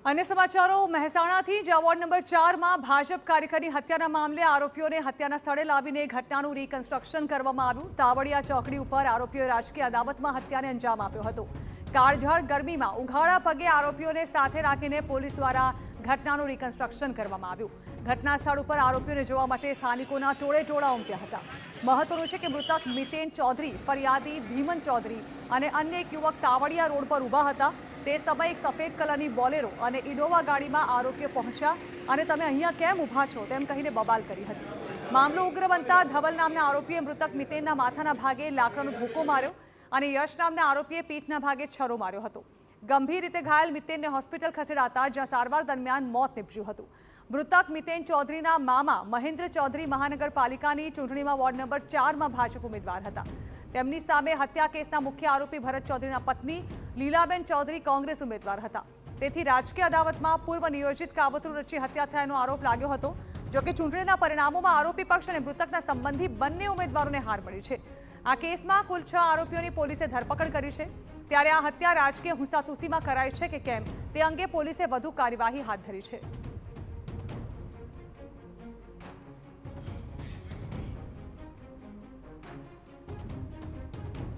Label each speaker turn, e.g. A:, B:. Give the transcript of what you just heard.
A: अन्य समाचारों મહેસાણાથી જ વોર્ડ નંબર 4 માં ભાજપ કાર્યકરની હત્યાના મામલે આરોપીઓને હત્યાના સ્થળે લાવીને ઘટનાનું રીકન્સ્ટ્રક્શન કરવામાં આવ્યું। તાવડિયા ચોકડી ઉપર આરોપીઓએ રાજકીય અદાવતમાં હત્યાને અંજામ આપ્યો હતો। કાળઝાળ ગરમીમાં ઉઘાડા પગે આરોપીઓને સાથે રાખીને પોલીસ દ્વારા ઘટનાનું રીકન્સ્ટ્રક્શન કરવામાં આવ્યું। ઘટના સ્થળ ઉપર આરોપીઓને જોવા માટે સ્થાનિકોના ટોળે-ટોળા ઉમટ્યા હતા। મહત્વનું છે કે મૃતક મિતેન ચૌધરી, ફરિયાદી ધીમન ચૌધરી અને અન્ય એક યુવક તાવડિયા રોડ પર ઊભા હતા। તે સમયે એક સફેદ કલરની બોલેરો અને ઇનોવા ગાડીમાં આરોપીઓ પહોંચ્યા અને તમે અહીંયા કેમ ઊભા છો તેમ કહીને બબાલ કરી હતી। મામલો ઉગ્ર બનતા ધવલ નામના આરોપીએ મૃતક મિતેનના માથાના ભાગે લાકડાનો ધોકો માર્યો અને યશ નામના આરોપીએ પીઠના ભાગે છરો માર્યો હતો। ગંભીર રીતે ઘાયલ મિતેનને હોસ્પિટલ ખસેડાતા જ્યાં સારવાર દરમિયાન મોત નીપજ્યું હતું। મૃતક મિતેન ચૌધરીના મામા મહેન્દ્ર ચૌધરી મહાનગરપાલિકાની ચૂંટણીમાં વોર્ડ નંબર 4માં ભાજપ ઉમેદવાર હતા। તેમની સામે હત્યા કેસના મુખ્ય આરોપી ભરત ચૌધરીના પત્ની લીલાબેન ચૌધરી કોંગ્રેસ ઉમેદવાર હતા। તેથી રાજકીય અદાવતમાં પૂર્વ નિયોજિત કાવતરું રચી હત્યા થયાનો આરોપ લાગ્યો હતો। જોકે ચૂંટણીના પરિણામોમાં આરોપી પક્ષ અને મૃતકના સંબંધી બંને ઉમેદવારોને હાર મળી છે। આ કેસમાં કુલ 6 આરોપીઓની પોલીસે ધરપકડ કરી છે। ત્યારે આ હત્યા રાજકીય હુંસાતુસીમાં કરાઈ છે કે કેમ તે અંગે પોલીસે વધુ કાર્યવાહી હાથ ધરી છે।